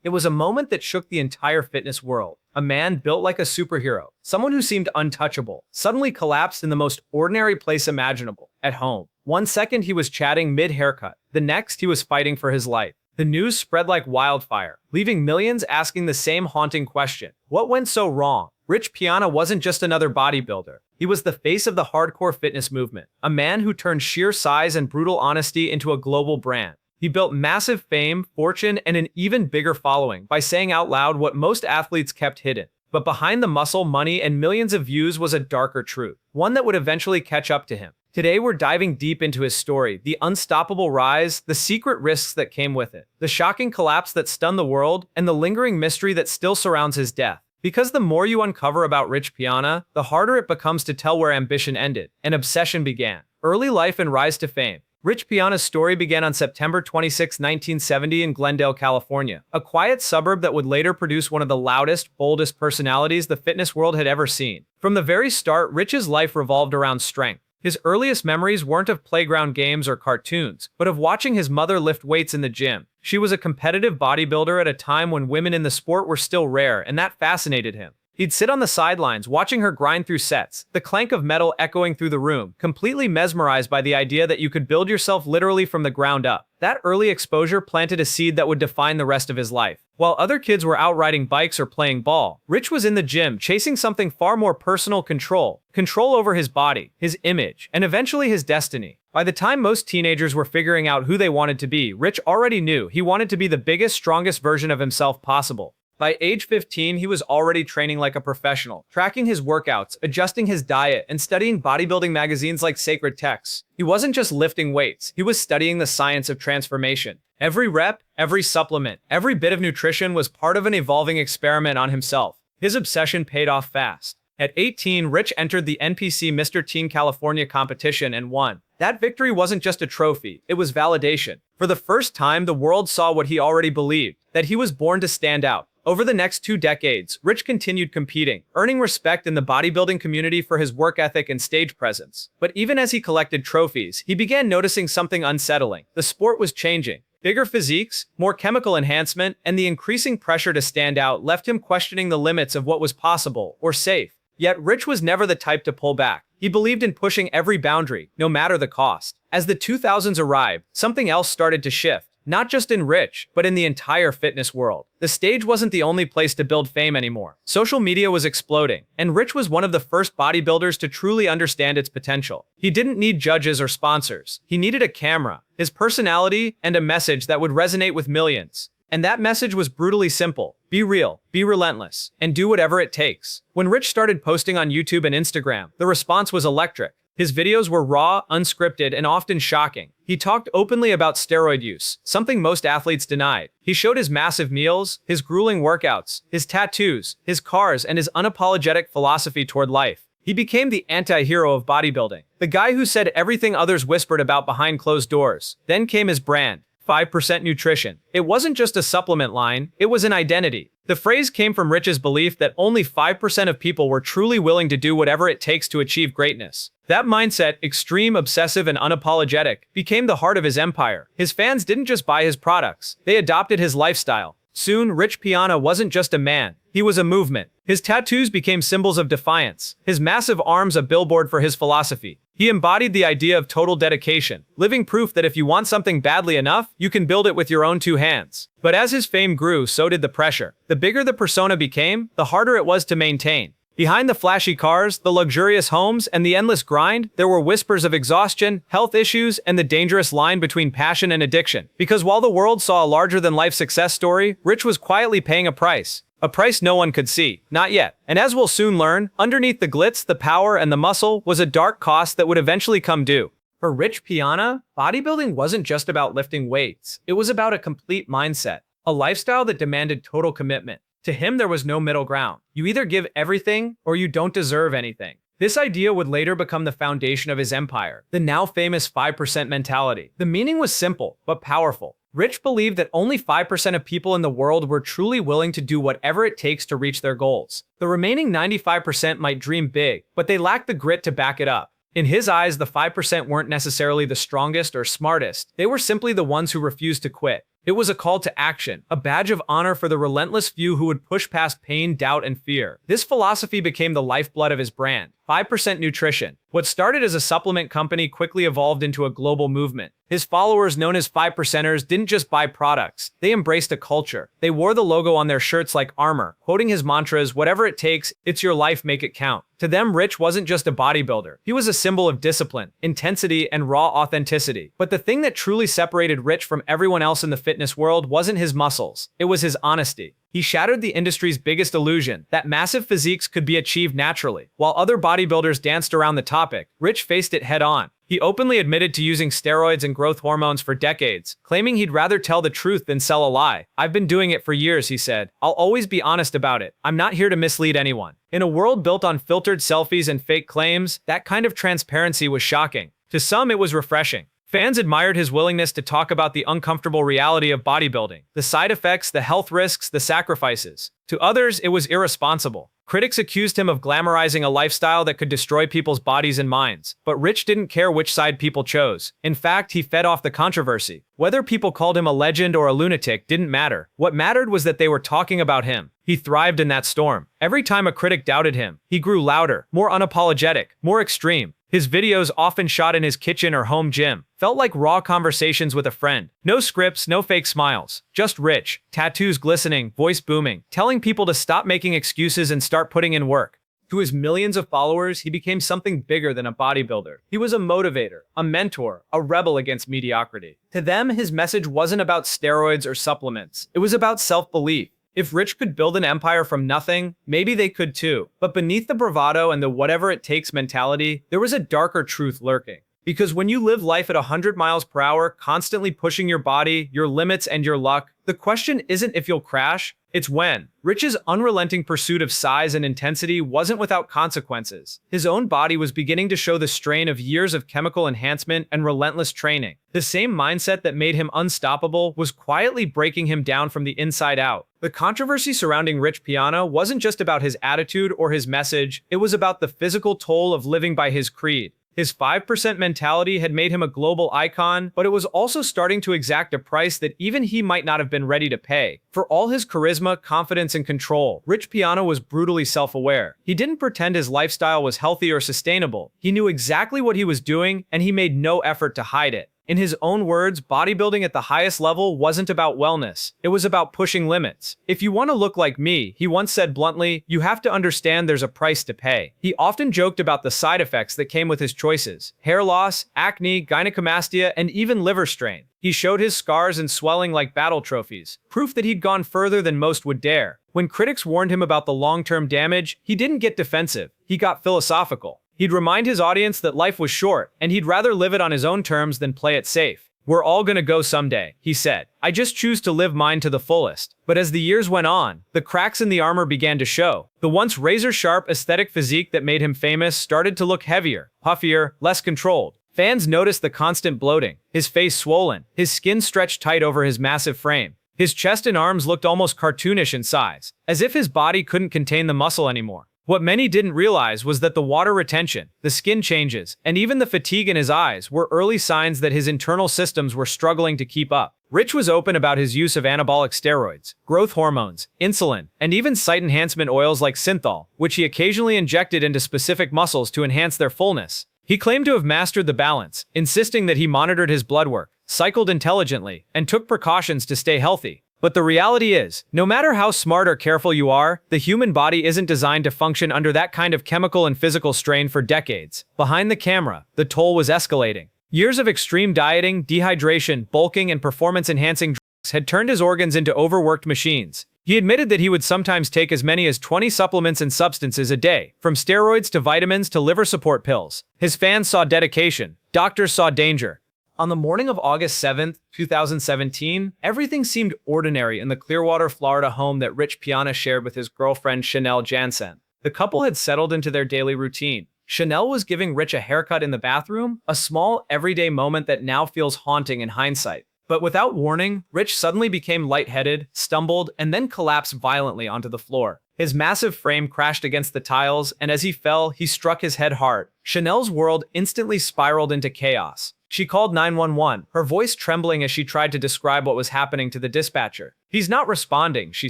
It was a moment that shook the entire fitness world. A man built like a superhero, someone who seemed untouchable, suddenly collapsed in the most ordinary place imaginable, at home. One second he was chatting mid-haircut, the next he was fighting for his life. The news spread like wildfire, leaving millions asking the same haunting question. What went so wrong? Rich Piana wasn't just another bodybuilder. He was the face of the hardcore fitness movement, a man who turned sheer size and brutal honesty into a global brand. He built massive fame, fortune, and an even bigger following by saying out loud what most athletes kept hidden. But behind the muscle, money, and millions of views was a darker truth, one that would eventually catch up to him. Today, we're diving deep into his story, the unstoppable rise, the secret risks that came with it, the shocking collapse that stunned the world, and the lingering mystery that still surrounds his death. Because the more you uncover about Rich Piana, the harder it becomes to tell where ambition ended and obsession began. Early life and rise to fame. Rich Piana's story began on September 26, 1970 in Glendale, California, a quiet suburb that would later produce one of the loudest, boldest personalities the fitness world had ever seen. From the very start, Rich's life revolved around strength. His earliest memories weren't of playground games or cartoons, but of watching his mother lift weights in the gym. She was a competitive bodybuilder at a time when women in the sport were still rare, and that fascinated him. He'd sit on the sidelines, watching her grind through sets, the clank of metal echoing through the room, completely mesmerized by the idea that you could build yourself literally from the ground up. That early exposure planted a seed that would define the rest of his life. While other kids were out riding bikes or playing ball, Rich was in the gym chasing something far more personal: control. Control over his body, his image, and eventually his destiny. By the time most teenagers were figuring out who they wanted to be, Rich already knew he wanted to be the biggest, strongest version of himself possible. By age 15, he was already training like a professional, tracking his workouts, adjusting his diet, and studying bodybuilding magazines like sacred texts. He wasn't just lifting weights, he was studying the science of transformation. Every rep, every supplement, every bit of nutrition was part of an evolving experiment on himself. His obsession paid off fast. At 18, Rich entered the NPC Mr. Teen California competition and won. That victory wasn't just a trophy, it was validation. For the first time, the world saw what he already believed, that he was born to stand out. Over the next 2 decades, Rich continued competing, earning respect in the bodybuilding community for his work ethic and stage presence. But even as he collected trophies, he began noticing something unsettling. The sport was changing. Bigger physiques, more chemical enhancement, and the increasing pressure to stand out left him questioning the limits of what was possible or safe. Yet Rich was never the type to pull back. He believed in pushing every boundary, no matter the cost. As the 2000s arrived, something else started to shift. Not just in Rich, but in the entire fitness world. The stage wasn't the only place to build fame anymore. Social media was exploding, and Rich was one of the first bodybuilders to truly understand its potential. He didn't need judges or sponsors. He needed a camera, his personality, and a message that would resonate with millions. And that message was brutally simple. Be real, be relentless, and do whatever it takes. When Rich started posting on YouTube and Instagram, the response was electric. His videos were raw, unscripted, and often shocking. He talked openly about steroid use, something most athletes denied. He showed his massive meals, his grueling workouts, his tattoos, his cars, and his unapologetic philosophy toward life. He became the anti-hero of bodybuilding, the guy who said everything others whispered about behind closed doors. Then came his brand, 5% Nutrition. It wasn't just a supplement line, it was an identity. The phrase came from Rich's belief that only 5% of people were truly willing to do whatever it takes to achieve greatness. That mindset, extreme, obsessive, and unapologetic, became the heart of his empire. His fans didn't just buy his products, they adopted his lifestyle. Soon, Rich Piana wasn't just a man, he was a movement. His tattoos became symbols of defiance, his massive arms a billboard for his philosophy. He embodied the idea of total dedication, living proof that if you want something badly enough, you can build it with your own 2 hands. But as his fame grew, so did the pressure. The bigger the persona became, the harder it was to maintain. Behind the flashy cars, the luxurious homes, and the endless grind, there were whispers of exhaustion, health issues, and the dangerous line between passion and addiction. Because while the world saw a larger-than-life success story, Rich was quietly paying a price. A price no one could see. Not yet. And as we'll soon learn, underneath the glitz, the power, and the muscle was a dark cost that would eventually come due. For Rich Piana, bodybuilding wasn't just about lifting weights. It was about a complete mindset, a lifestyle that demanded total commitment. To him, there was no middle ground. You either give everything or you don't deserve anything. This idea would later become the foundation of his empire, the now famous 5% mentality. The meaning was simple, but powerful. Rich believed that only 5% of people in the world were truly willing to do whatever it takes to reach their goals. The remaining 95% might dream big, but they lacked the grit to back it up. In his eyes, the 5% weren't necessarily the strongest or smartest. They were simply the ones who refused to quit. It was a call to action, a badge of honor for the relentless few who would push past pain, doubt, and fear. This philosophy became the lifeblood of his brand. 5% Nutrition. What started as a supplement company quickly evolved into a global movement. His followers, known as 5%ers, didn't just buy products. They embraced a culture. They wore the logo on their shirts like armor, quoting his mantras, "Whatever it takes, it's your life, make it count." To them, Rich wasn't just a bodybuilder. He was a symbol of discipline, intensity, and raw authenticity. But the thing that truly separated Rich from everyone else in the fitness world wasn't his muscles. It was his honesty. He shattered the industry's biggest illusion, that massive physiques could be achieved naturally. While other bodybuilders danced around the topic, Rich faced it head on. He openly admitted to using steroids and growth hormones for decades, claiming he'd rather tell the truth than sell a lie. "I've been doing it for years," he said. "I'll always be honest about it. I'm not here to mislead anyone." In a world built on filtered selfies and fake claims, that kind of transparency was shocking. To some, it was refreshing. Fans admired his willingness to talk about the uncomfortable reality of bodybuilding, the side effects, the health risks, the sacrifices. To others, it was irresponsible. Critics accused him of glamorizing a lifestyle that could destroy people's bodies and minds. But Rich didn't care which side people chose. In fact, he fed off the controversy. Whether people called him a legend or a lunatic didn't matter. What mattered was that they were talking about him. He thrived in that storm. Every time a critic doubted him, he grew louder, more unapologetic, more extreme. His videos, often shot in his kitchen or home gym, felt like raw conversations with a friend. No scripts, no fake smiles. Just Rich, tattoos glistening, voice booming, telling people to stop making excuses and start putting in work. To his millions of followers, he became something bigger than a bodybuilder. He was a motivator, a mentor, a rebel against mediocrity. To them, his message wasn't about steroids or supplements. It was about self-belief. If Rich could build an empire from nothing, maybe they could too. But beneath the bravado and the whatever it takes mentality, there was a darker truth lurking. Because when you live life at 100 miles per hour, constantly pushing your body, your limits, and your luck, the question isn't if you'll crash, it's when. Rich's unrelenting pursuit of size and intensity wasn't without consequences. His own body was beginning to show the strain of years of chemical enhancement and relentless training. The same mindset that made him unstoppable was quietly breaking him down from the inside out. The controversy surrounding Rich Piana wasn't just about his attitude or his message, it was about the physical toll of living by his creed. His 5% mentality had made him a global icon, but it was also starting to exact a price that even he might not have been ready to pay. For all his charisma, confidence, and control, Rich Piana was brutally self-aware. He didn't pretend his lifestyle was healthy or sustainable. He knew exactly what he was doing, and he made no effort to hide it. In his own words, bodybuilding at the highest level wasn't about wellness. It was about pushing limits. "If you want to look like me," he once said bluntly, "you have to understand there's a price to pay." He often joked about the side effects that came with his choices: hair loss, acne, gynecomastia, and even liver strain. He showed his scars and swelling like battle trophies, proof that he'd gone further than most would dare. When critics warned him about the long-term damage, he didn't get defensive. He got philosophical. He'd remind his audience that life was short, and he'd rather live it on his own terms than play it safe. "We're all gonna go someday," he said. "I just choose to live mine to the fullest." But as the years went on, the cracks in the armor began to show. The once razor-sharp aesthetic physique that made him famous started to look heavier, puffier, less controlled. Fans noticed the constant bloating, his face swollen, his skin stretched tight over his massive frame. His chest and arms looked almost cartoonish in size, as if his body couldn't contain the muscle anymore. What many didn't realize was that the water retention, the skin changes, and even the fatigue in his eyes were early signs that his internal systems were struggling to keep up. Rich was open about his use of anabolic steroids, growth hormones, insulin, and even site enhancement oils like synthol, which he occasionally injected into specific muscles to enhance their fullness. He claimed to have mastered the balance, insisting that he monitored his blood work, cycled intelligently, and took precautions to stay healthy. But the reality is, no matter how smart or careful you are, the human body isn't designed to function under that kind of chemical and physical strain for decades. Behind the camera, the toll was escalating. Years of extreme dieting, dehydration, bulking, and performance-enhancing drugs had turned his organs into overworked machines. He admitted that he would sometimes take as many as 20 supplements and substances a day, from steroids to vitamins to liver support pills. His fans saw dedication. Doctors saw danger. On the morning of August 7th, 2017, everything seemed ordinary in the Clearwater, Florida home that Rich Piana shared with his girlfriend Chanel Jansen. The couple had settled into their daily routine. Chanel was giving Rich a haircut in the bathroom, a small, everyday moment that now feels haunting in hindsight. But without warning, Rich suddenly became lightheaded, stumbled, and then collapsed violently onto the floor. His massive frame crashed against the tiles, and as he fell, he struck his head hard. Chanel's world instantly spiraled into chaos. She called 911, her voice trembling as she tried to describe what was happening to the dispatcher. "He's not responding," she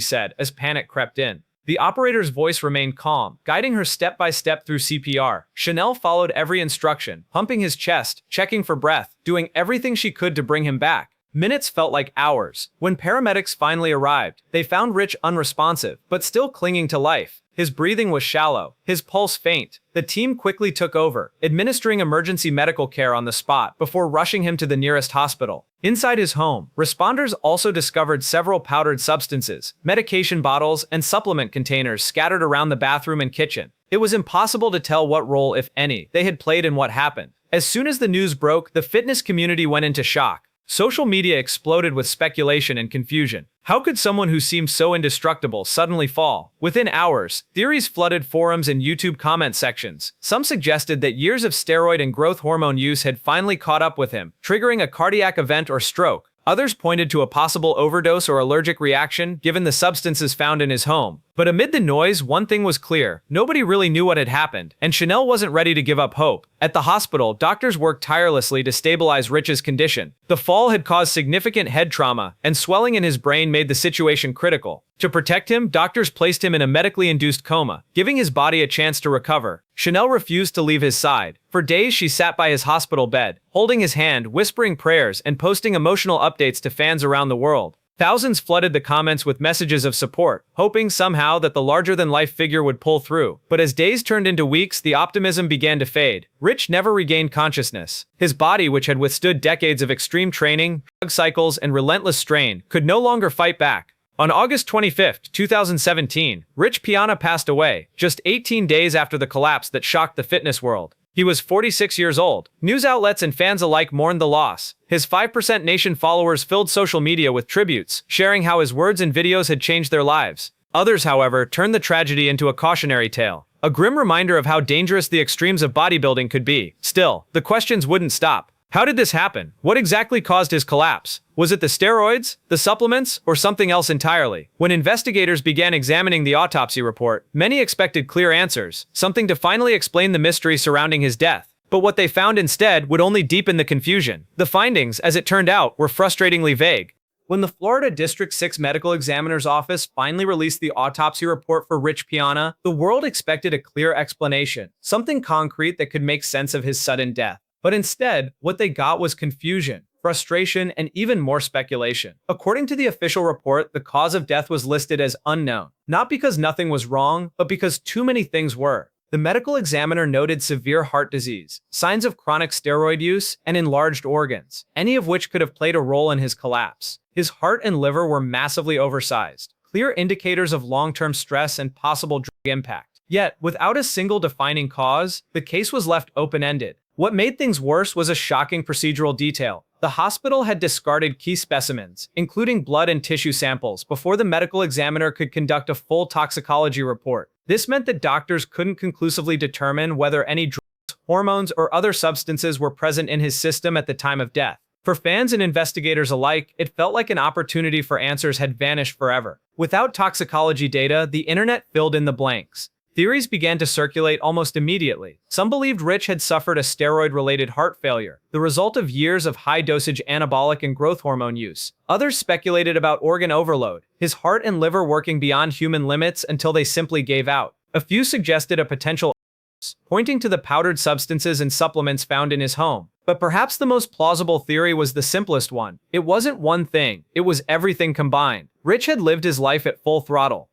said, as panic crept in. The operator's voice remained calm, guiding her step by step through CPR. Chanel followed every instruction, pumping his chest, checking for breath, doing everything she could to bring him back. Minutes felt like hours. When paramedics finally arrived, they found Rich unresponsive, but still clinging to life. His breathing was shallow, his pulse faint. The team quickly took over, administering emergency medical care on the spot before rushing him to the nearest hospital. Inside his home, responders also discovered several powdered substances, medication bottles, and supplement containers scattered around the bathroom and kitchen. It was impossible to tell what role, if any, they had played in what happened. As soon as the news broke, the fitness community went into shock. Social media exploded with speculation and confusion. How could someone who seemed so indestructible suddenly fall? Within hours, theories flooded forums and YouTube comment sections. Some suggested that years of steroid and growth hormone use had finally caught up with him, triggering a cardiac event or stroke. Others pointed to a possible overdose or allergic reaction given the substances found in his home. But amid the noise, one thing was clear. Nobody really knew what had happened, and Chanel wasn't ready to give up hope. At the hospital, doctors worked tirelessly to stabilize Rich's condition. The fall had caused significant head trauma, and swelling in his brain made the situation critical. To protect him, doctors placed him in a medically induced coma, giving his body a chance to recover. Chanel refused to leave his side. For days, she sat by his hospital bed, holding his hand, whispering prayers, and posting emotional updates to fans around the world. Thousands flooded the comments with messages of support, hoping somehow that the larger-than-life figure would pull through. But as days turned into weeks, the optimism began to fade. Rich never regained consciousness. His body, which had withstood decades of extreme training, drug cycles, and relentless strain, could no longer fight back. On August 25, 2017, Rich Piana passed away, just 18 days after the collapse that shocked the fitness world. He was 46 years old. News outlets and fans alike mourned the loss. His 5% Nation followers filled social media with tributes, sharing how his words and videos had changed their lives. Others, however, turned the tragedy into a cautionary tale, a grim reminder of how dangerous the extremes of bodybuilding could be. Still, the questions wouldn't stop. How did this happen? What exactly caused his collapse? Was it the steroids, the supplements, or something else entirely? When investigators began examining the autopsy report, many expected clear answers, something to finally explain the mystery surrounding his death. But what they found instead would only deepen the confusion. The findings, as it turned out, were frustratingly vague. When the Florida District 6 Medical Examiner's Office finally released the autopsy report for Rich Piana, the world expected a clear explanation, something concrete that could make sense of his sudden death. But instead, what they got was confusion, frustration, and even more speculation. According to the official report, the cause of death was listed as unknown, not because nothing was wrong, but because too many things were. The medical examiner noted severe heart disease, signs of chronic steroid use, and enlarged organs, any of which could have played a role in his collapse. His heart and liver were massively oversized, clear indicators of long-term stress and possible drug impact. Yet, without a single defining cause, the case was left open-ended. What made things worse was a shocking procedural detail. The hospital had discarded key specimens, including blood and tissue samples, before the medical examiner could conduct a full toxicology report. This meant that doctors couldn't conclusively determine whether any drugs, hormones, or other substances were present in his system at the time of death. For fans and investigators alike, it felt like an opportunity for answers had vanished forever. Without toxicology data, the internet filled in the blanks. Theories began to circulate almost immediately. Some believed Rich had suffered a steroid-related heart failure, the result of years of high-dosage anabolic and growth hormone use. Others speculated about organ overload, his heart and liver working beyond human limits until they simply gave out. A few suggested a potential overdose, pointing to the powdered substances and supplements found in his home. But perhaps the most plausible theory was the simplest one. It wasn't one thing, it was everything combined. Rich had lived his life at full throttle.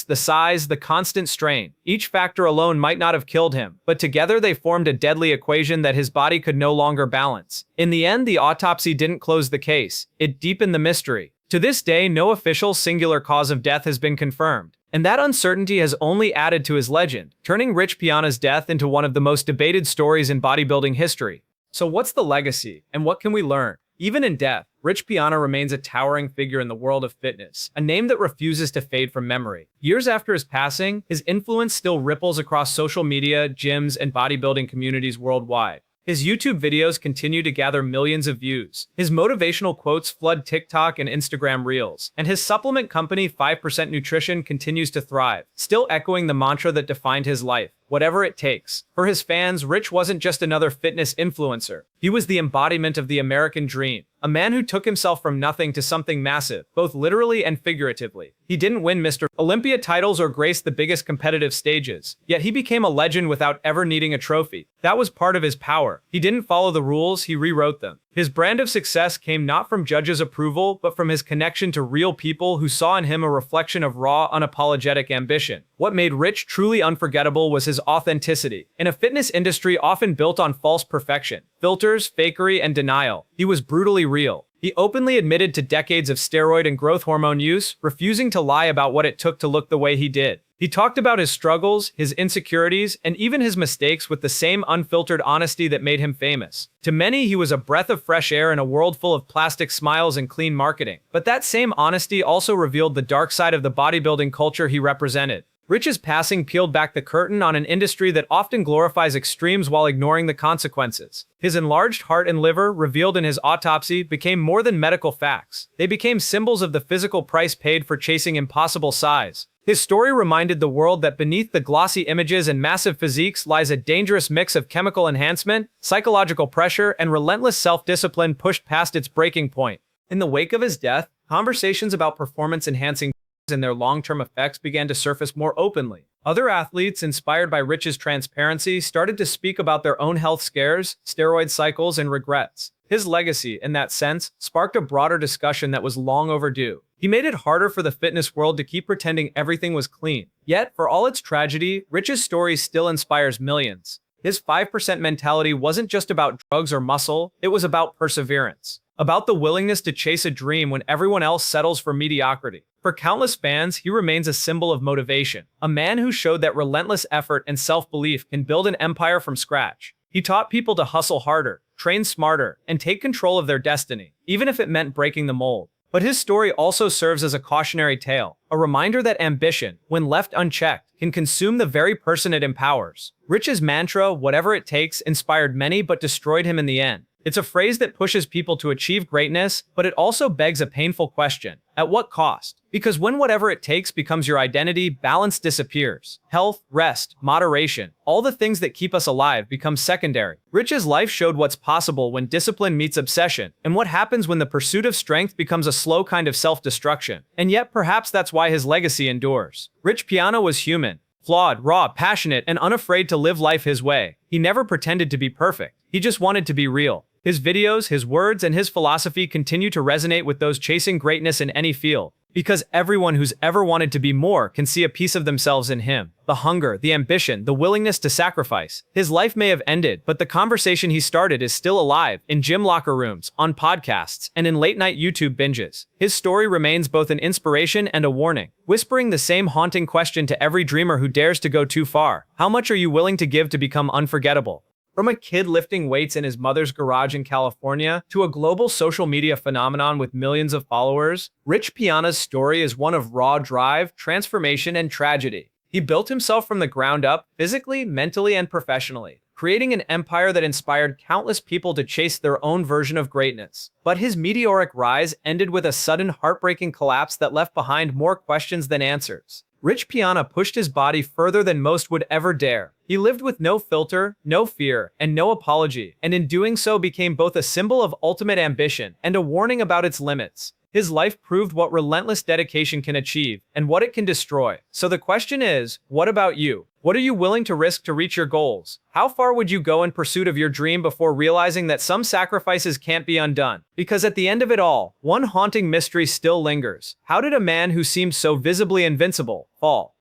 The size, the constant strain. Each factor alone might not have killed him, but together they formed a deadly equation that his body could no longer balance. In the end, the autopsy didn't close the case. It deepened the mystery. To this day, no official singular cause of death has been confirmed. And that uncertainty has only added to his legend, turning Rich Piana's death into one of the most debated stories in bodybuilding history. So what's the legacy, and what can we learn? Even in death, Rich Piana remains a towering figure in the world of fitness, a name that refuses to fade from memory. Years after his passing, his influence still ripples across social media, gyms, and bodybuilding communities worldwide. His YouTube videos continue to gather millions of views. His motivational quotes flood TikTok and Instagram Reels. And his supplement company, 5% Nutrition, continues to thrive, still echoing the mantra that defined his life: whatever it takes. For his fans, Rich wasn't just another fitness influencer. He was the embodiment of the American dream. A man who took himself from nothing to something massive, both literally and figuratively. He didn't win Mr. Olympia titles or grace the biggest competitive stages, yet he became a legend without ever needing a trophy. That was part of his power. He didn't follow the rules, he rewrote them. His brand of success came not from judges' approval, but from his connection to real people who saw in him a reflection of raw, unapologetic ambition. What made Rich truly unforgettable was his authenticity. In a fitness industry often built on false perfection, filters, fakery, and denial, he was brutally real. He openly admitted to decades of steroid and growth hormone use, refusing to lie about what it took to look the way he did. He talked about his struggles, his insecurities, and even his mistakes with the same unfiltered honesty that made him famous. To many, he was a breath of fresh air in a world full of plastic smiles and clean marketing. But that same honesty also revealed the dark side of the bodybuilding culture he represented. Rich's passing peeled back the curtain on an industry that often glorifies extremes while ignoring the consequences. His enlarged heart and liver, revealed in his autopsy, became more than medical facts. They became symbols of the physical price paid for chasing impossible size. His story reminded the world that beneath the glossy images and massive physiques lies a dangerous mix of chemical enhancement, psychological pressure, and relentless self-discipline pushed past its breaking point. In the wake of his death, conversations about performance-enhancing and their long-term effects began to surface more openly. Other athletes, inspired by Rich's transparency, started to speak about their own health scares, steroid cycles, and regrets. His legacy, in that sense, sparked a broader discussion that was long overdue. He made it harder for the fitness world to keep pretending everything was clean. Yet, for all its tragedy, Rich's story still inspires millions. His 5% mentality wasn't just about drugs or muscle, it was about perseverance. About the willingness to chase a dream when everyone else settles for mediocrity. For countless fans, he remains a symbol of motivation, a man who showed that relentless effort and self-belief can build an empire from scratch. He taught people to hustle harder, train smarter, and take control of their destiny, even if it meant breaking the mold. But his story also serves as a cautionary tale, a reminder that ambition, when left unchecked, can consume the very person it empowers. Rich's mantra, whatever it takes, inspired many but destroyed him in the end. It's a phrase that pushes people to achieve greatness, but it also begs a painful question. At what cost? Because when whatever it takes becomes your identity, balance disappears. Health, rest, moderation, all the things that keep us alive become secondary. Rich's life showed what's possible when discipline meets obsession, and what happens when the pursuit of strength becomes a slow kind of self-destruction. And yet, perhaps that's why his legacy endures. Rich Piana was human. Flawed, raw, passionate, and unafraid to live life his way. He never pretended to be perfect. He just wanted to be real. His videos, his words, and his philosophy continue to resonate with those chasing greatness in any field. Because everyone who's ever wanted to be more can see a piece of themselves in him. The hunger, the ambition, the willingness to sacrifice. His life may have ended, but the conversation he started is still alive, in gym locker rooms, on podcasts, and in late-night YouTube binges. His story remains both an inspiration and a warning, whispering the same haunting question to every dreamer who dares to go too far. How much are you willing to give to become unforgettable? From a kid lifting weights in his mother's garage in California to a global social media phenomenon with millions of followers, Rich Piana's story is one of raw drive, transformation, and tragedy. He built himself from the ground up, physically, mentally, and professionally, creating an empire that inspired countless people to chase their own version of greatness. But his meteoric rise ended with a sudden, heartbreaking collapse that left behind more questions than answers. Rich Piana pushed his body further than most would ever dare. He lived with no filter, no fear, and no apology, and in doing so became both a symbol of ultimate ambition and a warning about its limits. His life proved what relentless dedication can achieve and what it can destroy. So the question is, what about you? What are you willing to risk to reach your goals? How far would you go in pursuit of your dream before realizing that some sacrifices can't be undone? Because at the end of it all, one haunting mystery still lingers. How did a man who seemed so visibly invincible fall?